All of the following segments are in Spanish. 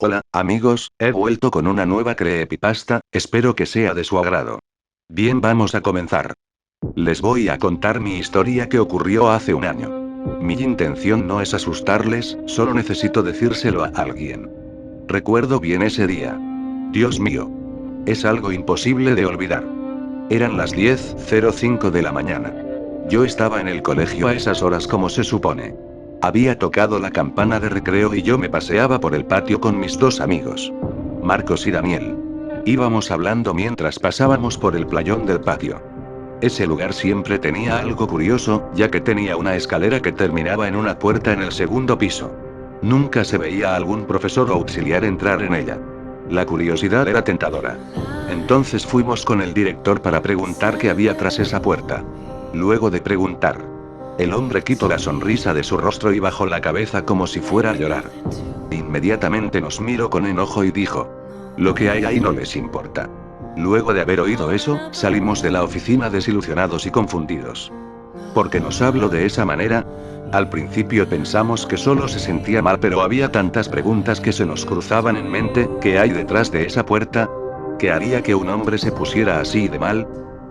Hola, amigos, he vuelto con una nueva creepypasta, espero que sea de su agrado. Bien, vamos a comenzar. Les voy a contar mi historia que ocurrió hace un año. Mi intención no es asustarles, solo necesito decírselo a alguien. Recuerdo bien ese día. Dios mío. Es algo imposible de olvidar. Eran las 10:05 de la mañana. Yo estaba en el colegio a esas horas como se supone. Había tocado la campana de recreo y yo me paseaba por el patio con mis dos amigos, Marcos y Daniel. Íbamos hablando mientras pasábamos por el playón del patio. Ese lugar siempre tenía algo curioso, ya que tenía una escalera que terminaba en una puerta en el segundo piso. Nunca se veía a algún profesor o auxiliar entrar en ella. La curiosidad era tentadora. Entonces fuimos con el director para preguntar qué había tras esa puerta. Luego de preguntar, el hombre quitó la sonrisa de su rostro y bajó la cabeza como si fuera a llorar. Inmediatamente nos miró con enojo y dijo: "Lo que hay ahí no les importa". Luego de haber oído eso, salimos de la oficina desilusionados y confundidos. ¿Por qué nos habló de esa manera? Al principio pensamos que solo se sentía mal, pero había tantas preguntas que se nos cruzaban en mente. ¿Qué hay detrás de esa puerta? ¿Qué haría que un hombre se pusiera así de mal?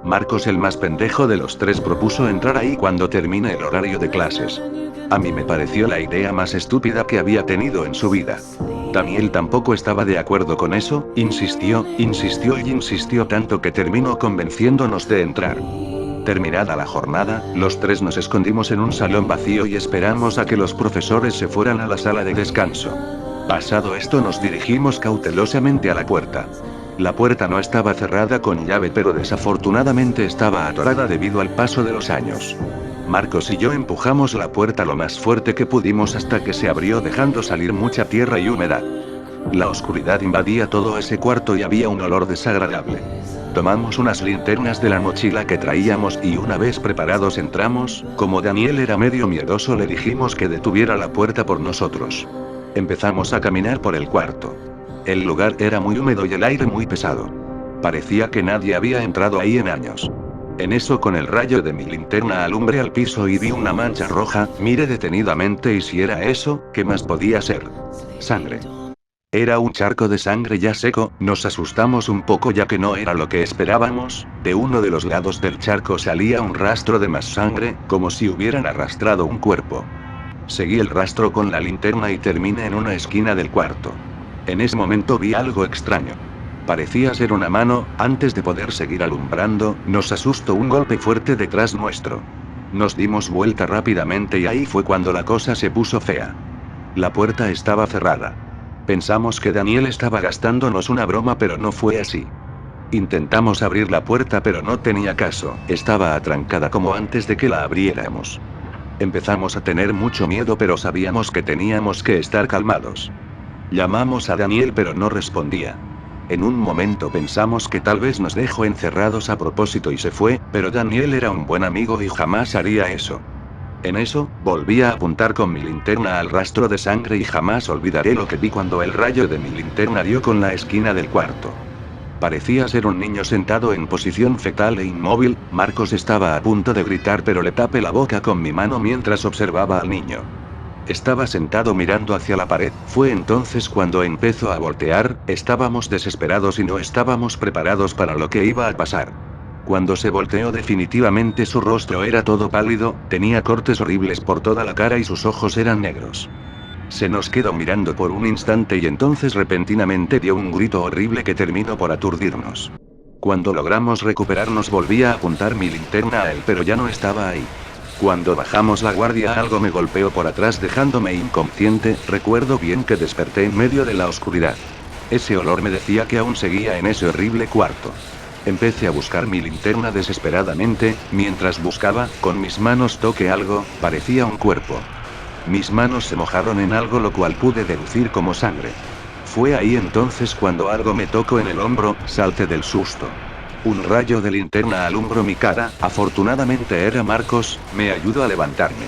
Marcos, el más pendejo de los tres, propuso entrar ahí cuando termine el horario de clases. A mí me pareció la idea más estúpida que había tenido en su vida. Daniel tampoco estaba de acuerdo con eso, insistió y insistió tanto que terminó convenciéndonos de entrar. Terminada la jornada, los tres nos escondimos en un salón vacío y esperamos a que los profesores se fueran a la sala de descanso. Pasado esto, nos dirigimos cautelosamente a la puerta. La puerta no estaba cerrada con llave, pero desafortunadamente estaba atorada debido al paso de los años. Marcos y yo empujamos la puerta lo más fuerte que pudimos hasta que se abrió, dejando salir mucha tierra y humedad. La oscuridad invadía todo ese cuarto y había un olor desagradable. Tomamos unas linternas de la mochila que traíamos y una vez preparados entramos. Como Daniel era medio miedoso, le dijimos que detuviera la puerta por nosotros. Empezamos a caminar por el cuarto. El lugar era muy húmedo y el aire muy pesado. Parecía que nadie había entrado ahí en años. En eso, con el rayo de mi linterna alumbré al piso y vi una mancha roja. Miré detenidamente y si era eso, ¿qué más podía ser? Sangre. Era un charco de sangre ya seco. Nos asustamos un poco ya que no era lo que esperábamos. De uno de los lados del charco salía un rastro de más sangre, como si hubieran arrastrado un cuerpo. Seguí el rastro con la linterna y terminé en una esquina del cuarto. En ese momento vi algo extraño. Parecía ser una mano. Antes de poder seguir alumbrando, nos asustó un golpe fuerte detrás nuestro. Nos dimos vuelta rápidamente y ahí fue cuando la cosa se puso fea. La puerta estaba cerrada. Pensamos que Daniel estaba gastándonos una broma, pero no fue así. Intentamos abrir la puerta pero no tenía caso, estaba atrancada como antes de que la abriéramos. Empezamos a tener mucho miedo, pero sabíamos que teníamos que estar calmados. Llamamos a Daniel pero no respondía. En un momento pensamos que tal vez nos dejó encerrados a propósito y se fue, pero Daniel era un buen amigo y jamás haría eso. En eso, volví a apuntar con mi linterna al rastro de sangre y jamás olvidaré lo que vi cuando el rayo de mi linterna dio con la esquina del cuarto. Parecía ser un niño sentado en posición fetal e inmóvil. Marcos estaba a punto de gritar, pero le tapé la boca con mi mano mientras observaba al niño. Estaba sentado mirando hacia la pared. Fue entonces cuando empezó a voltear. Estábamos desesperados y no estábamos preparados para lo que iba a pasar. Cuando se volteó, definitivamente su rostro era todo pálido, tenía cortes horribles por toda la cara y sus ojos eran negros. Se nos quedó mirando por un instante y entonces repentinamente dio un grito horrible que terminó por aturdirnos. Cuando logramos recuperarnos, volví a apuntar mi linterna a él, pero ya no estaba ahí. Cuando bajamos la guardia, algo me golpeó por atrás dejándome inconsciente. Recuerdo bien que desperté en medio de la oscuridad. Ese olor me decía que aún seguía en ese horrible cuarto. Empecé a buscar mi linterna desesperadamente. Mientras buscaba, con mis manos toqué algo, parecía un cuerpo. Mis manos se mojaron en algo, lo cual pude deducir como sangre. Fue ahí entonces cuando algo me tocó en el hombro, salté del susto. Un rayo de linterna alumbró mi cara. Afortunadamente era Marcos, me ayudó a levantarme.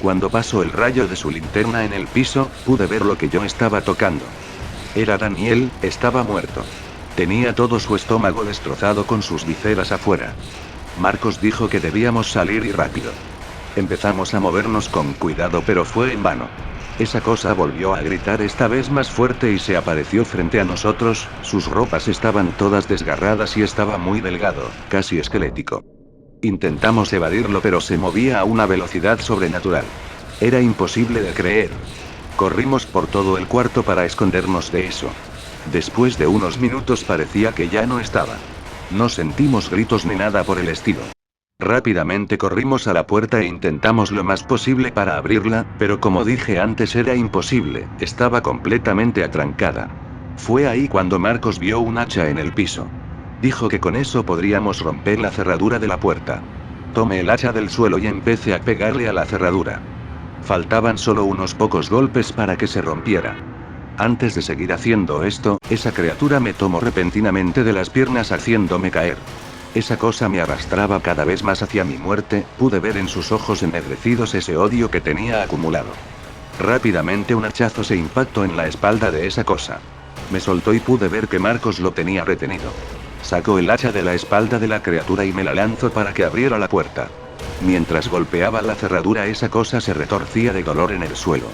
Cuando pasó el rayo de su linterna en el piso, pude ver lo que yo estaba tocando. Era Daniel, estaba muerto. Tenía todo su estómago destrozado con sus vísceras afuera. Marcos dijo que debíamos salir y rápido. Empezamos a movernos con cuidado, pero fue en vano. Esa cosa volvió a gritar esta vez más fuerte y se apareció frente a nosotros, sus ropas estaban todas desgarradas y estaba muy delgado, casi esquelético. Intentamos evadirlo pero se movía a una velocidad sobrenatural. Era imposible de creer. Corrimos por todo el cuarto para escondernos de eso. Después de unos minutos parecía que ya no estaba. No sentimos gritos ni nada por el estilo. Rápidamente corrimos a la puerta e intentamos lo más posible para abrirla, pero como dije antes era imposible, estaba completamente atrancada. Fue ahí cuando Marcos vio un hacha en el piso. Dijo que con eso podríamos romper la cerradura de la puerta. Tomé el hacha del suelo y empecé a pegarle a la cerradura. Faltaban solo unos pocos golpes para que se rompiera. Antes de seguir haciendo esto, esa criatura me tomó repentinamente de las piernas haciéndome caer. Esa cosa me arrastraba cada vez más hacia mi muerte, pude ver en sus ojos ennegrecidos ese odio que tenía acumulado. Rápidamente un hachazo se impactó en la espalda de esa cosa. Me soltó y pude ver que Marcos lo tenía retenido. Sacó el hacha de la espalda de la criatura y me la lanzó para que abriera la puerta. Mientras golpeaba la cerradura esa cosa se retorcía de dolor en el suelo.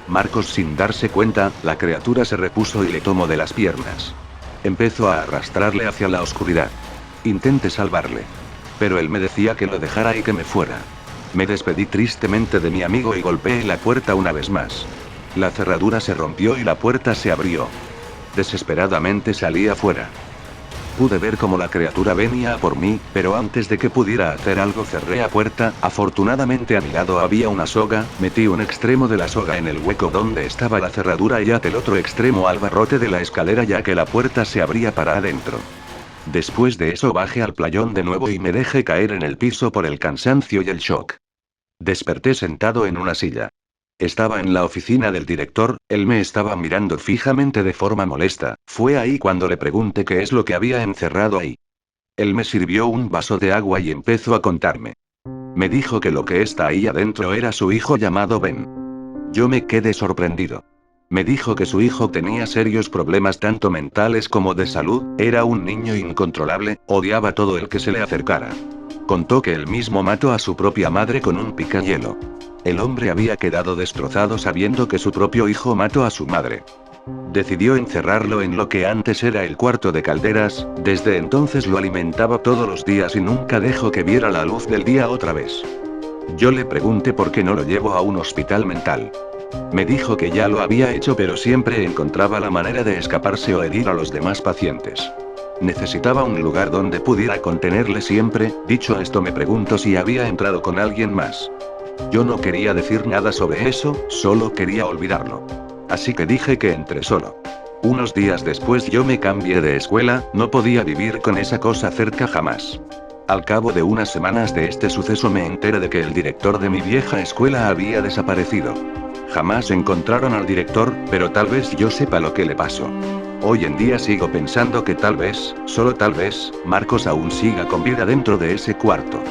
Marcos sin darse cuenta, la criatura se repuso y le tomó de las piernas. Empezó a arrastrarle hacia la oscuridad. Intenté salvarle. Pero él me decía que lo dejara y que me fuera. Me despedí tristemente de mi amigo y golpeé la puerta una vez más. La cerradura se rompió y la puerta se abrió. Desesperadamente salí afuera. Pude ver cómo la criatura venía a por mí, pero antes de que pudiera hacer algo cerré la puerta. Afortunadamente a mi lado había una soga, metí un extremo de la soga en el hueco donde estaba la cerradura y até el otro extremo al barrote de la escalera ya que la puerta se abría para adentro. Después de eso bajé al playón de nuevo y me dejé caer en el piso por el cansancio y el shock. Desperté sentado en una silla. Estaba en la oficina del director, él me estaba mirando fijamente de forma molesta, fue ahí cuando le pregunté qué es lo que había encerrado ahí. Él me sirvió un vaso de agua y empezó a contarme. Me dijo que lo que está ahí adentro era su hijo llamado Ben. Yo me quedé sorprendido. Me dijo que su hijo tenía serios problemas tanto mentales como de salud, era un niño incontrolable, odiaba todo el que se le acercara. Contó que él mismo mató a su propia madre con un picahielo. El hombre había quedado destrozado sabiendo que su propio hijo mató a su madre. Decidió encerrarlo en lo que antes era el cuarto de calderas, desde entonces lo alimentaba todos los días y nunca dejó que viera la luz del día otra vez. Yo le pregunté por qué no lo llevó a un hospital mental. Me dijo que ya lo había hecho pero siempre encontraba la manera de escaparse o herir a los demás pacientes. Necesitaba un lugar donde pudiera contenerle siempre. Dicho esto me pregunto si había entrado con alguien más. Yo no quería decir nada sobre eso, solo quería olvidarlo. Así que dije que entré solo. Unos días después yo me cambié de escuela, no podía vivir con esa cosa cerca jamás. Al cabo de unas semanas de este suceso me enteré de que el director de mi vieja escuela había desaparecido. Jamás encontraron al director, pero tal vez yo sepa lo que le pasó. Hoy en día sigo pensando que tal vez, solo tal vez, Marcos aún siga con vida dentro de ese cuarto.